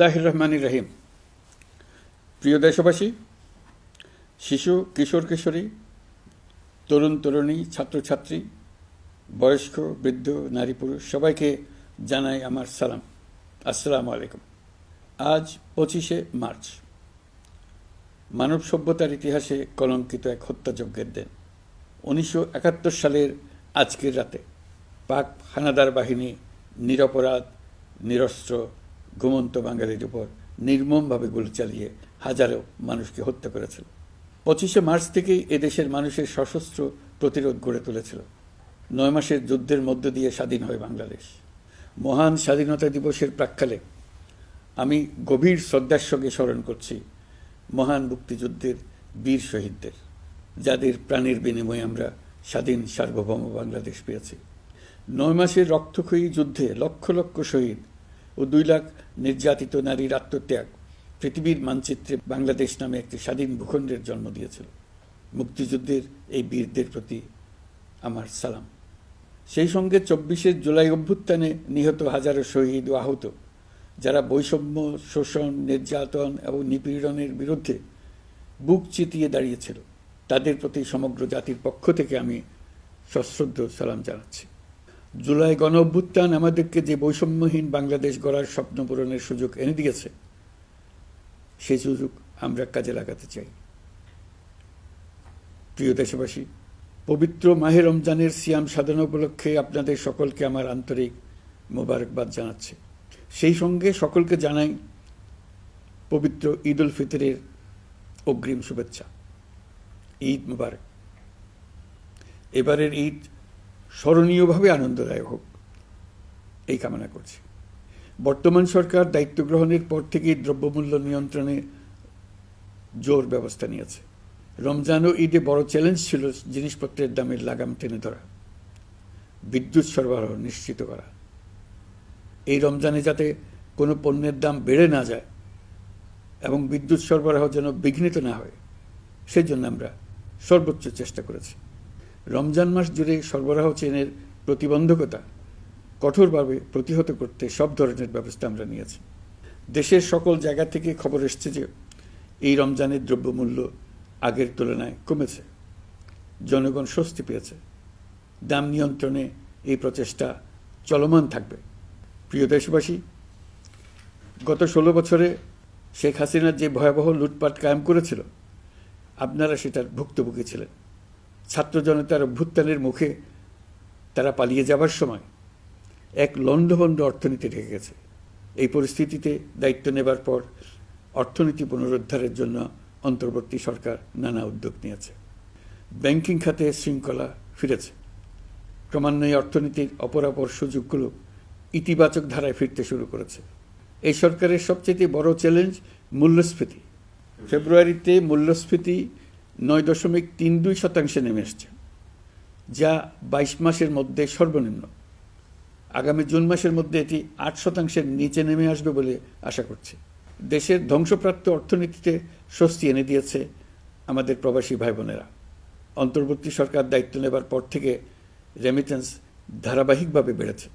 রহমানির রহিম। প্রিয় দেশবাসী, শিশু, কিশোর কিশোরী, তরুণ তরুণী, ছাত্রছাত্রী, বয়স্ক, বৃদ্ধ, নারী পুরুষ সবাইকে জানাই আমার সালাম। আসসালামু আলাইকুম। আজ 25শে মার্চ, মানব সভ্যতার ইতিহাসে কলঙ্কিত এক হত্যাযজ্ঞের দিন। 1971 সালের আজকের রাতে পাক হানাদার বাহিনী নিরপরাধ, নিরস্ত্র, ঘুমন্ত বাঙালির উপর নির্মমভাবে গুলি চালিয়ে হাজারো মানুষকে হত্যা করেছিল। 25শে মার্চ থেকেই এদেশের মানুষের সশস্ত্র প্রতিরোধ গড়ে তুলেছিল। 9 মাসের যুদ্ধের মধ্য দিয়ে স্বাধীন হয় বাংলাদেশ। মহান স্বাধীনতা দিবসের প্রাক্কালে আমি গভীর শ্রদ্ধার সঙ্গে স্মরণ করছি মহান মুক্তিযুদ্ধের বীর শহীদদের, যাদের প্রাণের বিনিময়ে আমরা স্বাধীন সার্বভৌম বাংলাদেশ পেয়েছি। 9 মাসের রক্তক্ষয়ী যুদ্ধে লক্ষ লক্ষ শহীদ ও 2 লাখ নির্যাতিত নারীর আত্মত্যাগ পৃথিবীর মানচিত্রে বাংলাদেশ নামে একটি স্বাধীন ভূখণ্ডের জন্ম দিয়েছিল। মুক্তিযুদ্ধের এই বীরদের প্রতি আমার সালাম। সেই সঙ্গে 24শে জুলাই অভ্যুত্থানে নিহত হাজারো শহীদ ও আহত, যারা বৈষম্য, শোষণ, নির্যাতন এবং নিপীড়নের বিরুদ্ধে বুক চিতিয়ে দাঁড়িয়েছিল, তাদের প্রতি সমগ্র জাতির পক্ষ থেকে আমি সশ্রদ্ধ সালাম জানাচ্ছি। জুলাই গণ অভ্যুত্থান আমাদেরকে যে বৈষম্যহীন বাংলাদেশ গড়ার স্বপ্ন পূরণের সুযোগ এনে দিয়েছে, সেই সুযোগ আমরা কাজে লাগাতে চাই। প্রিয় দেশবাসী, পবিত্র মাহে রমজানের সিয়াম সাধনা উপলক্ষে আপনাদের সকলকে আমার আন্তরিক মোবারকবাদ জানাচ্ছি। সেই সঙ্গে সকলকে জানাই পবিত্র ঈদ উল ফিতরের অগ্রিম শুভেচ্ছা। ঈদ মুবারক। এবারের ঈদ স্মরণীয়ভাবে আনন্দদায়ক হোক, এই কামনা করছি। বর্তমান সরকার দায়িত্ব গ্রহণের পর থেকেই দ্রব্যমূল্য নিয়ন্ত্রণে জোর ব্যবস্থা নিয়েছে। রমজান ও ঈদে বড় চ্যালেঞ্জ ছিল জিনিসপত্রের দামের লাগাম টেনে ধরা, বিদ্যুৎ সরবরাহ নিশ্চিত করা। এই রমজানে যাতে কোনো পণ্যের দাম বেড়ে না যায় এবং বিদ্যুৎ সরবরাহ যেন বিঘ্নিত না হয়, সেই জন্য আমরা সর্বোচ্চ চেষ্টা করেছি। রমজান মাস জুড়ে সরবরাহ চেনের প্রতিবন্ধকতা কঠোরভাবে প্রতিহত করতে সব ধরনের ব্যবস্থা আমরা নিয়েছি। দেশের সকল জায়গা থেকে খবর এসছে যে এই রমজানের দ্রব্যমূল্য আগের তুলনায় কমেছে, জনগণ স্বস্তি পেয়েছে। দাম নিয়ন্ত্রণে এই প্রচেষ্টা চলমান থাকবে। প্রিয় দেশবাসী, গত 16 বছরে শেখ হাসিনা যে ভয়াবহ লুটপাট কায়েম করেছিল, আপনারা সেটার ভুক্তভোগী ছিলেন। ছাত্র জনতার অভ্যুত্থানের মুখে তারা পালিয়ে যাবার সময় এক লণ্ডভণ্ড অর্থনীতি রেখে গেছে। এই পরিস্থিতিতে দায়িত্ব নেবার পর অর্থনীতি পুনরুদ্ধারের জন্য অন্তর্বর্তী সরকার নানা উদ্যোগ নিয়েছে। ব্যাংকিং খাতে শৃঙ্খলা ফিরেছে। ক্রমান্বয়ে অর্থনীতির অপরাপর সুযোগগুলো ইতিবাচক ধারায় ফিরতে শুরু করেছে। এই সরকারের সবচেয়ে বড় চ্যালেঞ্জ মূল্যস্ফীতি। ফেব্রুয়ারিতে মূল্যস্ফীতি 9.32% নেমে এসছে, যা 22 মাসের মধ্যে সর্বনিম্ন। আগামী জুন মাসের মধ্যে এটি 8%-এর নিচে নেমে আসবে বলে আশা করছি। দেশের ধ্বংসপ্রাপ্ত অর্থনীতিতে স্বস্তি এনে দিয়েছে আমাদের প্রবাসী ভাই বোনেরা। অন্তর্বর্তী সরকার দায়িত্ব নেবার পর থেকে রেমিটেন্স ধারাবাহিকভাবে বেড়েছে।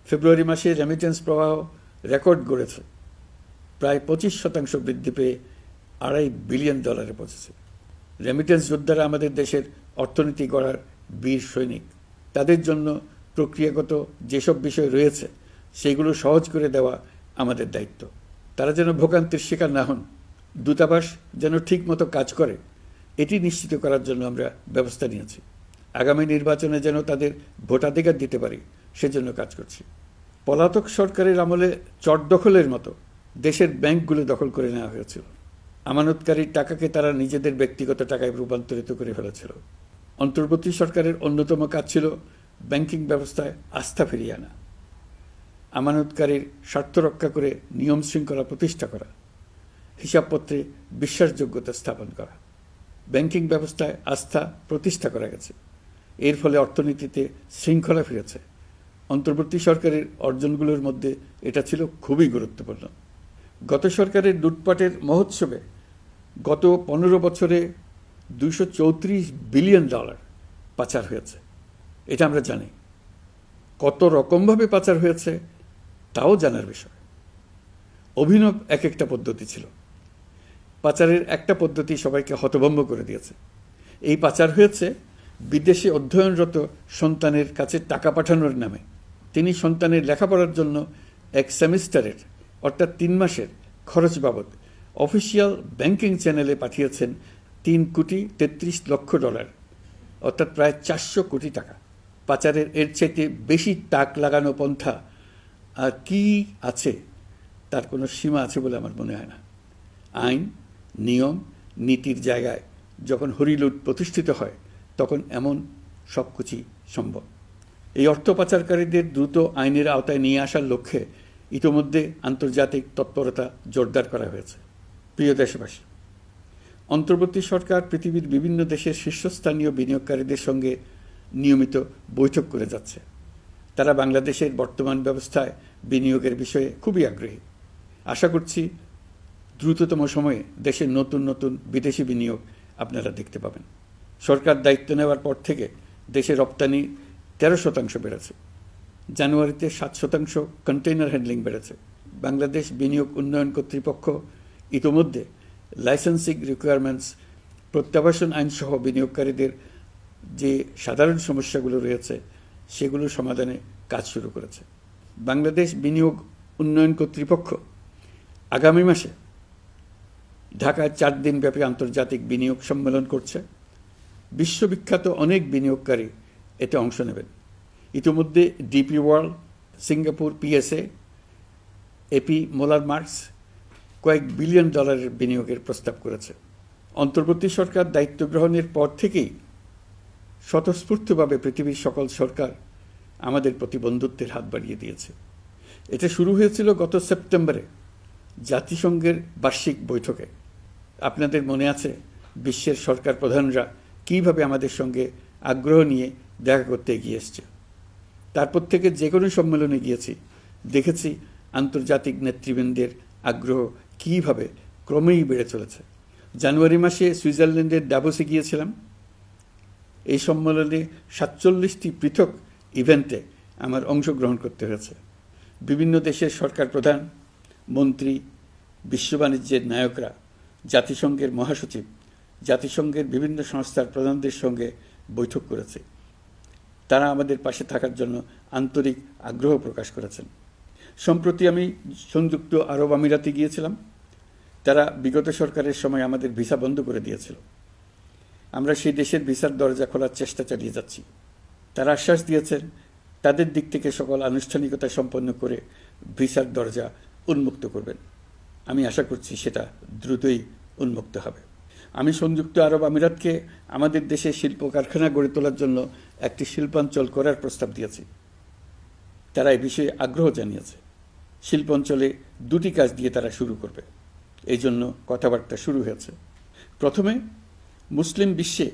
ফেব্রুয়ারি মাসে রেমিটেন্স প্রবাহ রেকর্ড গড়েছে, প্রায় 25% বৃদ্ধি পেয়ে $2.5 বিলিয়ন পৌঁছেছে। রেমিটেন্স যোদ্ধারা আমাদের দেশের অর্থনীতি গড়ার বীর সৈনিক। তাদের জন্য প্রক্রিয়াগত যেসব বিষয় রয়েছে, সেগুলো সহজ করে দেওয়া আমাদের দায়িত্ব। তারা যেন ভোগান্তির শিকার না হন, দূতাবাস যেন ঠিকমতো কাজ করে, এটি নিশ্চিত করার জন্য আমরা ব্যবস্থা নিয়েছি। আগামী নির্বাচনে যেন তাদের ভোটাধিকার দিতে পারি, সেজন্য কাজ করছি। পলাতক সরকারের আমলে চট দখলের মতো দেশের ব্যাংকগুলো দখল করে নেওয়া হয়েছিল। আমানতকারীর টাকাকে তারা নিজেদের ব্যক্তিগত টাকায় রূপান্তরিত করে ফেলেছিল। অন্তর্বর্তী সরকারের অন্যতম কাজ ছিল ব্যাংকিং ব্যবস্থায় আস্থা ফিরিয়ে আনা, আমানতকারীর স্বার্থ রক্ষা করে নিয়ম শৃঙ্খলা প্রতিষ্ঠা করা, হিসাবপত্রে বিশ্বাসযোগ্যতা স্থাপন করা। ব্যাংকিং ব্যবস্থায় আস্থা প্রতিষ্ঠা করা গেছে। এর ফলে অর্থনীতিতে শৃঙ্খলা ফিরেছে। অন্তর্বর্তী সরকারের অর্জনগুলোর মধ্যে এটা ছিল খুবই গুরুত্বপূর্ণ। গত সরকারের লুটপাটের মহোৎসবে গত 15 বছরে $234 বিলিয়ন পাচার হয়েছে। এটা আমরা জানি। কত রকমভাবে পাচার হয়েছে তাও জানার বিষয়। অভিনব এক একটা পদ্ধতি ছিল। পাচারের একটা পদ্ধতি সবাইকে হতভম্ব করে দিয়েছে। এই পাচার হয়েছে বিদেশে অধ্যয়নরত সন্তানের কাছে টাকা পাঠানোর নামে। তিনি সন্তানের লেখাপড়ার জন্য এক সেমিস্টারের অর্থাৎ 3 মাসের খরচ বাবদ অফিসিয়াল ব্যাংকিং চ্যানেলে পাঠিয়েছেন $3,33,00,000, অর্থাৎ প্রায় 400 কোটি টাকা। পাচারের এর চাইতে বেশি টাক লাগানো পন্থা আর কি আছে, তার কোনো সীমা আছে বলে আমার মনে হয় না। আইন, নিয়ম, নীতির জায়গায় যখন হরিলুট প্রতিষ্ঠিত হয় তখন এমন সব কিছুই সম্ভব। এই অর্থ পাচারকারীদের দ্রুত আইনের আওতায় নিয়ে আসার লক্ষ্যে ইতোমধ্যে আন্তর্জাতিক তৎপরতা জোরদার করা হয়েছে। প্রিয় দেশবাসী, অন্তর্বর্তী সরকার পৃথিবীর বিভিন্ন দেশের শীর্ষস্থানীয় বিনিয়োগকারীদের সঙ্গে নিয়মিত বৈঠক করে যাচ্ছে। তারা বাংলাদেশের বর্তমান ব্যবস্থায় বিনিয়োগের বিষয়ে খুবই আগ্রহী। আশা করছি দ্রুততম সময়ে দেশের নতুন নতুন বিদেশি বিনিয়োগ আপনারা দেখতে পাবেন। সরকার দায়িত্ব নেওয়ার পর থেকে দেশে রপ্তানি 13% বেড়েছে। জানুয়ারিতে 7% কন্টেইনার হ্যান্ডলিং বেড়েছে। বাংলাদেশ বিনিয়োগ উন্নয়ন কর্তৃপক্ষ ইতোমধ্যে লাইসেন্সিং রিকোয়ারমেন্টস, প্রত্যাবাসন আইনসহ বিনিয়োগকারীদের যে সাধারণ সমস্যাগুলো রয়েছে সেগুলো সমাধানে কাজ শুরু করেছে। বাংলাদেশ বিনিয়োগ উন্নয়ন কর্তৃপক্ষ আগামী মাসে ঢাকায় 4 দিনব্যাপী আন্তর্জাতিক বিনিয়োগ সম্মেলন করছে। বিশ্ববিখ্যাত অনেক বিনিয়োগকারী এতে অংশ নেবেন। ইতিমধ্যে DP world, Singapore PSA, AP Moller Maersk কয়েক বিলিয়ন ডলারের বিনিয়োগের প্রস্তাব করেছে। অন্তর্বর্তী সরকার দায়িত্ব গ্রহণের পর থেকেই স্বতঃস্ফূর্তভাবে পৃথিবীর সকল সরকার আমাদের প্রতি বন্ধুত্বের হাত বাড়িয়ে দিয়েছে। এটা শুরু হয়েছিল গত সেপ্টেম্বরে জাতিসংঘের বার্ষিক বৈঠকে। আপনাদের মনে আছে বিশ্বের সরকার প্রধানরা কীভাবে আমাদের সঙ্গে আগ্রহ নিয়ে দেখা করতে এগিয়ে এসছে। তারপর থেকে যে কোনো সম্মেলনে গিয়েছি, দেখেছি আন্তর্জাতিক নেতৃবৃন্দের আগ্রহ কীভাবে ক্রমেই বেড়ে চলেছে। জানুয়ারি মাসে সুইজারল্যান্ডের ডাভোসে গিয়েছিলাম। এই সম্মেলনে 47টি পৃথক ইভেন্টে আমার অংশগ্রহণ করতে হয়েছে। বিভিন্ন দেশের সরকার প্রধান, মন্ত্রী, বিশ্ব বাণিজ্যের নায়করা, জাতিসংঘের মহাসচিব, জাতিসংঘের বিভিন্ন সংস্থার প্রধানদের সঙ্গে বৈঠক করেছে। তারা আমাদের পাশে থাকার জন্য আন্তরিক আগ্রহ প্রকাশ করেছেন। সম্প্রতি আমি সংযুক্ত আরব আমিরাতে গিয়েছিলাম। তারা বিগত সরকারের সময় আমাদের ভিসা বন্ধ করে দিয়েছিল। আমরা সেই দেশের ভিসার দরজা খোলার চেষ্টা চালিয়ে যাচ্ছি। তারা আশ্বাস দিয়েছেন তাদের দিক থেকে সকল আনুষ্ঠানিকতা সম্পন্ন করে ভিসার দরজা উন্মুক্ত করবেন। আমি আশা করছি সেটা দ্রুতই উন্মুক্ত হবে। আমি সংযুক্ত আরব আমিরাতকে আমাদের দেশে শিল্প কারখানা গড়ে তোলার জন্য একটি শিল্পাঞ্চল করার প্রস্তাব দিয়েছি। তারা এই বিষয়ে আগ্রহ জানিয়েছে। শিল্পাঞ্চলে 2টি কাজ দিয়ে তারা শুরু করবে, এই জন্য কথাবার্তা শুরু হয়েছে। প্রথমে মুসলিম বিশ্বে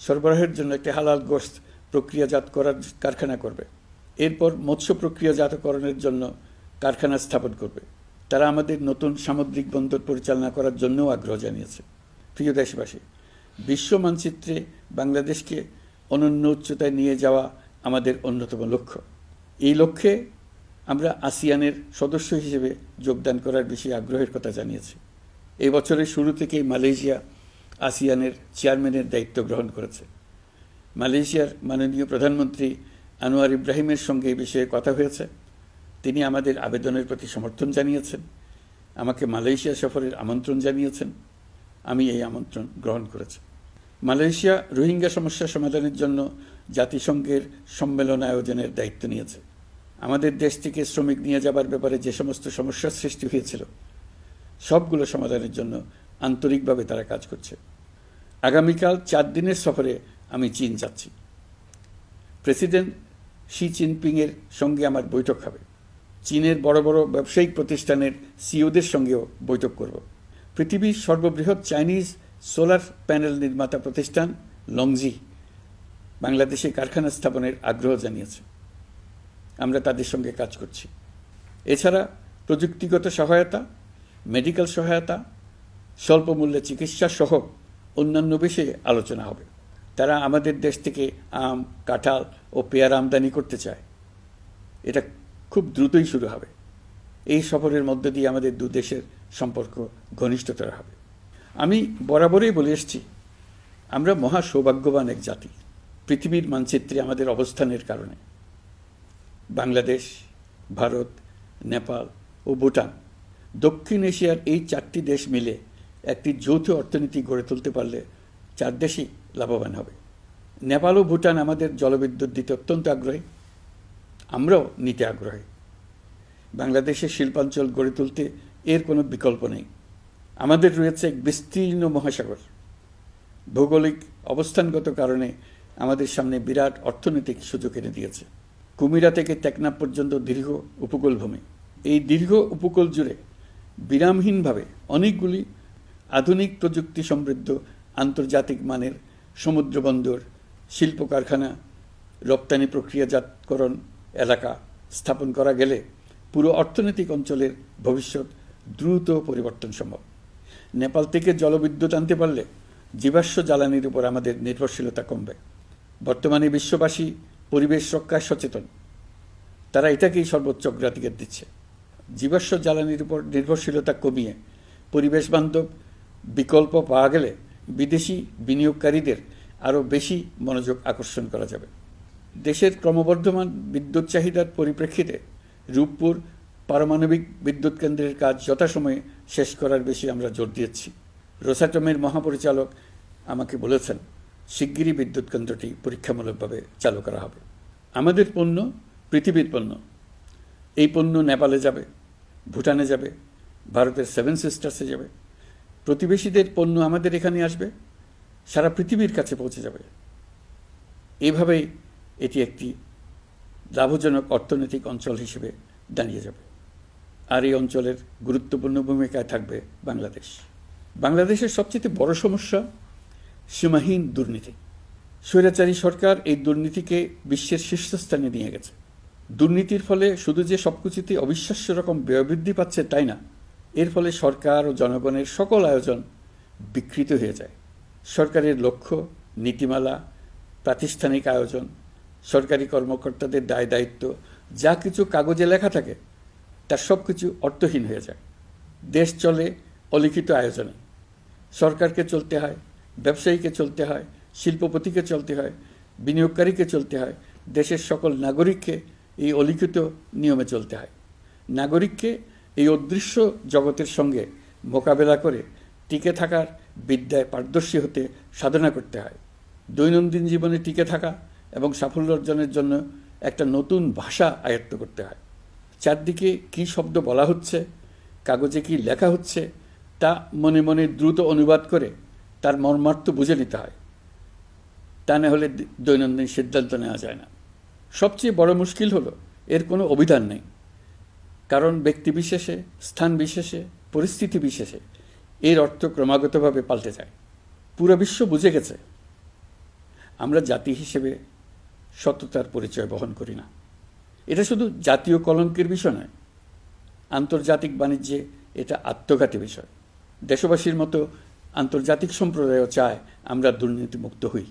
সরবরাহের জন্য একটি হালাল গোশত প্রক্রিয়াজাত করার কারখানা করবে। এরপর মৎস্য প্রক্রিয়াজাতকরণের জন্য কারখানা স্থাপন করবে। তারা আমাদের নতুন সামুদ্রিক বন্দর পরিচালনা করার জন্যও আগ্রহ জানিয়েছে। প্রিয় দেশবাসী, বিশ্ব মানচিত্রে বাংলাদেশকে অনন্য উচ্চতায় নিয়ে যাওয়া আমাদের অন্যতম লক্ষ্য। এই লক্ষ্যে আমরা আসিয়ানের সদস্য হিসেবে যোগদান করার বিষয়ে আগ্রহের কথা জানিয়েছি। এই বছরের শুরু থেকেই মালয়েশিয়া আসিয়ানের চেয়ারম্যানের দায়িত্ব গ্রহণ করেছে। মালয়েশিয়ার মাননীয় প্রধানমন্ত্রী আনোয়ার ইব্রাহিমের সঙ্গে এই বিষয়ে কথা হয়েছে। তিনি আমাদের আবেদনের প্রতি সমর্থন জানিয়েছেন, আমাকে মালয়েশিয়া সফরের আমন্ত্রণ জানিয়েছেন। আমি এই আমন্ত্রণ গ্রহণ করেছি। মালয়েশিয়া রোহিঙ্গা সমস্যা সমাধানের জন্য জাতিসংঘের সম্মেলন আয়োজনের দায়িত্ব নিয়েছে। আমাদের দেশ থেকে শ্রমিক নিয়ে যাবার ব্যাপারে যে সমস্ত সমস্যার সৃষ্টি হয়েছিল সবগুলো সমাধানের জন্য আন্তরিকভাবে তারা কাজ করছে। আগামীকাল 4 দিনের সফরে আমি চীন যাচ্ছি। প্রেসিডেন্ট শি জিনপিংয়ের সঙ্গে আমার বৈঠক হবে। চীনের বড় বড় ব্যবসায়িক প্রতিষ্ঠানের সিইওদের সঙ্গেও বৈঠক করব। পৃথিবীর সর্ববৃহৎ চাইনিজ সোলার প্যানেল নির্মাতা প্রতিষ্ঠান লংজি বাংলাদেশে কারখানা স্থাপনের আগ্রহ জানিয়েছে। আমরা তাদের সঙ্গে কাজ করছি। এছাড়া প্রযুক্তিগত সহায়তা, মেডিকেল সহায়তা, স্বল্প মূল্যে চিকিৎসা সহ অন্যান্য বিষয়ে আলোচনা হবে। তারা আমাদের দেশ থেকে আম, কাঁঠাল ও পেয়ারা আমদানি করতে চায়। এটা খুব দ্রুতই শুরু হবে। এই সফরের মধ্য দিয়ে আমাদের দু দেশের সম্পর্ক ঘনিষ্ঠতর হবে। আমি বরাবরই বলে এসেছি, আমরা মহা সৌভাগ্যবান এক জাতি। পৃথিবীর মানচিত্রে আমাদের অবস্থানের কারণে বাংলাদেশ, ভারত, নেপাল ও ভুটান, দক্ষিণ এশিয়ার এই 4টি দেশ মিলে একটি যৌথ অর্থনীতি গড়ে তুলতে পারলে 4 দেশই লাভবান হবে। নেপাল ও ভুটান আমাদের জলবিদ্যুৎ দিতে অত্যন্ত আগ্রহী, আমরাও নিতে আগ্রহী। বাংলাদেশের শিল্পাঞ্চল গড়ে তুলতে এর কোনো বিকল্প নেই। আমাদের রয়েছে এক বিস্তীর্ণ মহাসাগর। ভৌগোলিক অবস্থানগত কারণে আমাদের সামনে বিরাট অর্থনৈতিক সুযোগ এনে দিয়েছে। কুমিরা থেকে টেকনাফ পর্যন্ত দীর্ঘ উপকূলভূমি। এই দীর্ঘ উপকূল জুড়ে বিরামহীনভাবে অনেকগুলি আধুনিক প্রযুক্তি সমৃদ্ধ আন্তর্জাতিক মানের সমুদ্র বন্দর, শিল্প কারখানা, রপ্তানি প্রক্রিয়াজাতকরণ এলাকা স্থাপন করা গেলে পুরো অর্থনৈতিক অঞ্চলের ভবিষ্যৎ দ্রুত পরিবর্তন সম্ভব। নেপাল থেকে জলবিদ্যুৎ আনতে পারলে জীবাশ্ম জ্বালানির উপর আমাদের নির্ভরশীলতা কমবে। বর্তমানে বিশ্ববাসী পরিবেশ রক্ষায় সচেতন, তারা এটাকেই সর্বোচ্চ অগ্রাধিকার দিচ্ছে। জীবাশ্ম জ্বালানির উপর নির্ভরশীলতা কমিয়ে পরিবেশ বান্ধব বিকল্প পাওয়া গেলে বিদেশি বিনিয়োগকারীদের আরও বেশি মনোযোগ আকর্ষণ করা যাবে। দেশের ক্রমবর্ধমান বিদ্যুৎ চাহিদার পরিপ্রেক্ষিতে রূপপুর পারমাণবিক বিদ্যুৎ কেন্দ্রের কাজ যথাসময়ে শেষ করার বেশি আমরা জোর দিয়েছি। রোসাটমের মহাপরিচালক আমাকে বলেছেন, শিগগিরই বিদ্যুৎ কেন্দ্রটি পরীক্ষামূলকভাবে চালু করা হবে। আমাদের পণ্য পৃথিবীর পণ্য। এই পণ্য নেপালে যাবে, ভুটানে যাবে, ভারতের 7 সিস্টার্সে যাবে। প্রতিবেশীদের পণ্য আমাদের এখানে আসবে, সারা পৃথিবীর কাছে পৌঁছে যাবে। এভাবেই এটি একটি লাভজনক অর্থনৈতিক অঞ্চল হিসেবে দাঁড়িয়ে যাবে। আর এই অঞ্চলের গুরুত্বপূর্ণ ভূমিকায় থাকবে বাংলাদেশ। বাংলাদেশের সবচেয়ে বড় সমস্যা সীমাহীন দুর্নীতি। স্বৈরাচারী সরকার এই দুর্নীতিকে বিশ্বের শীর্ষস্থানে নিয়ে গেছে। দুর্নীতির ফলে শুধু যে সবকিছুতে অবিশ্বাস্য রকম ব্যয়বৃদ্ধি পাচ্ছে তাই না, এর ফলে সরকার ও জনগণের সকল আয়োজন বিকৃত হয়ে যায়। সরকারের লক্ষ্য, নীতিমালা, প্রাতিষ্ঠানিক আয়োজন, সরকারি কর্মকর্তাদের দায় দায়িত্ব যা কিছু কাগজে লেখা থাকে তার সব কিছু অর্থহীন হয়ে যায়। দেশ চলে অলিখিত আয়োজনে। সরকারকে চলতে হয়, ব্যবসায়ীকে চলতে হয়, শিল্পপতিকে চলতে হয়, বিনিয়োগকারীকে চলতে হয়, দেশের সকল নাগরিককে এই অলিখিত নিয়মে চলতে হয়। নাগরিককে এই অদৃশ্য জগতের সঙ্গে মোকাবেলা করে টিকে থাকার বিদ্যায় পারদর্শী হতে সাধনা করতে হয়। দৈনন্দিন জীবনে টিকে থাকা এবং সাফল্য অর্জনের জন্য একটা নতুন ভাষা আয়ত্ত করতে হয়। চারদিকে কী শব্দ বলা হচ্ছে, কাগজে কি লেখা হচ্ছে তা মনে মনে দ্রুত অনুবাদ করে তার মর্মার্থ বুঝে নিতে হয়। তা না হলে দৈনন্দিন সিদ্ধান্ত নেওয়া যায় না। সবচেয়ে বড় মুশকিল হলো এর কোনো অভিধান নেই। কারণ ব্যক্তি বিশেষে, স্থান বিশেষে, পরিস্থিতি বিশেষে এর অর্থ ক্রমাগতভাবে পাল্টে যায়। পুরো বিশ্ব বুঝে গেছে আমরা জাতি হিসেবে সততার পরিচয় বহন করি না। এটা শুধু জাতীয় কলঙ্কের বিষয় নয়, আন্তর্জাতিক বাণিজ্যে এটা আত্মঘাতী বিষয়। দেশবাসীর মতো আন্তর্জাতিক সম্প্রদায়ও চায় আমরা দুর্নীতিমুক্ত হই,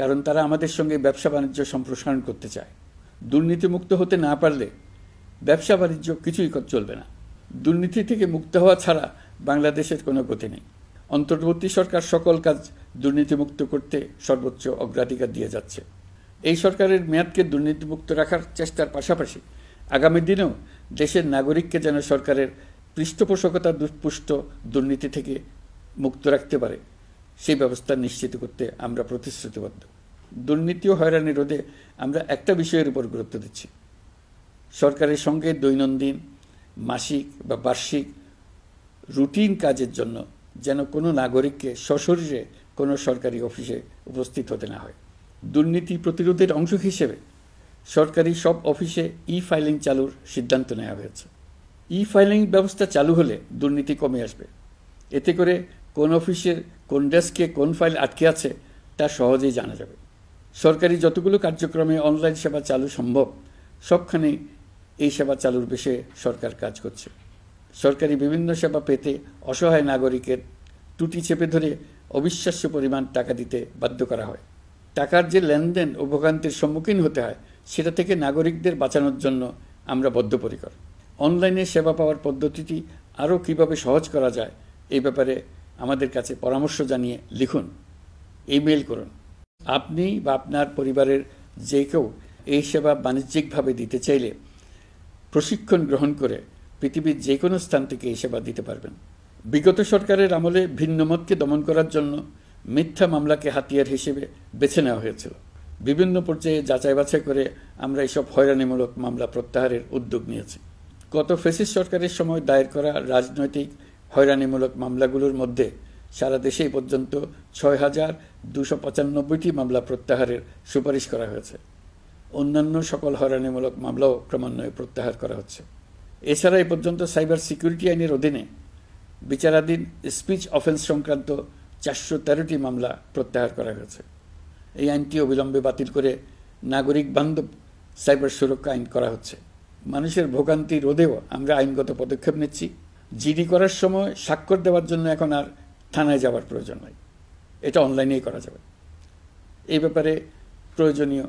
কারণ তারা আমাদের সঙ্গে ব্যবসা বাণিজ্য সম্প্রসারণ করতে চায়। দুর্নীতিমুক্ত হতে না পারলে ব্যবসা বাণিজ্য কিছুই চলবে না। দুর্নীতি থেকে মুক্ত হওয়া ছাড়া বাংলাদেশের কোনো গতি নেই। অন্তর্বর্তী সরকার সকল কাজ দুর্নীতিমুক্ত করতে সর্বোচ্চ অগ্রাধিকার দিয়ে যাচ্ছে। এই সরকারের মেয়াদকে দুর্নীতিমুক্ত রাখার চেষ্টার পাশাপাশি আগামী দিনেও দেশের নাগরিককে যেন সরকারের পৃষ্ঠপোষকতা দুষ্পুষ্ট দুর্নীতি থেকে মুক্ত রাখতে পারে সেই ব্যবস্থা নিশ্চিত করতে আমরা প্রতিশ্রুতিবদ্ধ। দুর্নীতি ও হয়রানি রোধে আমরা একটা বিষয়ের উপর গুরুত্ব দিচ্ছি। সরকারের সঙ্গে দৈনন্দিন, মাসিক বা বার্ষিক রুটিন কাজের জন্য যেন কোনো নাগরিককে সশরীরে কোনো সরকারি অফিসে উপস্থিত হতে না হয়। দুর্নীতি প্রতিরোধের অংশ হিসেবে সরকারি সব অফিসে ফাইলিং চালুর সিদ্ধান্ত নেওয়া হয়েছে। ফাইলিং ব্যবস্থা চালু হলে দুর্নীতি কমে আসবে। এতে করে কোন অফিসের কোন ডেস্কে কোন ফাইল আটকে আছে তা সহজেই জানা যাবে। সরকারি যতগুলো কার্যক্রমে অনলাইন সেবা চালু সম্ভব সবখানেই এই সেবা চালুর বিষয়ে সরকার কাজ করছে। সরকারি বিভিন্ন সেবা পেতে অসহায় নাগরিকের টুটি চেপে ধরে অবিশ্বাস্য পরিমাণ টাকা দিতে বাধ্য করা হয়। টাকার যে লেনদেন ও ভোগান্তির সম্মুখীন হতে হয় সেটা থেকে নাগরিকদের বাঁচানোর জন্য আমরা বদ্ধপরিকর। অনলাইনে সেবা পাওয়ার পদ্ধতিটি আরও কীভাবে সহজ করা যায় এই ব্যাপারে আমাদের কাছে পরামর্শ জানিয়ে লিখুন, ইমেল করুন। আপনি বা আপনার পরিবারের যে কেউ এই সেবা বাণিজ্যিকভাবে দিতে চাইলে প্রশিক্ষণ গ্রহণ করে পৃথিবীর যে কোনো স্থান থেকে এই সেবা দিতে পারবেন। বিগত সরকারের আমলে ভিন্নমতকে দমন করার জন্য মিথ্যা মামলাকে হাতিয়ার হিসেবে বেছে নেওয়া হয়েছিল। বিভিন্ন পর্যায়ে যাচাই বাছাই করে আমরা এসব হয়রানিমূলক মামলা প্রত্যাহারের উদ্যোগ নিয়েছি। গত ফ্যাসিস্ট সরকারের সময় দায়ের করা রাজনৈতিক হয়রানিমূলক মামলাগুলোর মধ্যে সারা দেশেই পর্যন্ত ৬,২৯৫টি মামলা প্রত্যাহারের সুপারিশ করা হয়েছে। অন্যান্য সকল হয়রানিমূলক মামলাও ক্রমান্বয়ে প্রত্যাহার করা হচ্ছে। এছাড়া এ পর্যন্ত সাইবার সিকিউরিটি আইনের অধীনে বিচারাধীন স্পিচ অফেন্স সংক্রান্ত ৪১৩টি মামলা প্রত্যাহার করা হয়েছে। এই আইনটি অবিলম্বে বাতিল করে নাগরিক বান্ধব সাইবার সুরক্ষা আইন করা হচ্ছে। মানুষের ভোগান্তি রোধেও আমরা আইনগত পদক্ষেপ নিচ্ছি। জিডি করার সময় স্বাক্ষর দেওয়ার জন্য এখন আর থানায় যাওয়ার প্রয়োজন নাই, এটা অনলাইনেই করা যাবে। এই ব্যাপারে প্রয়োজনীয়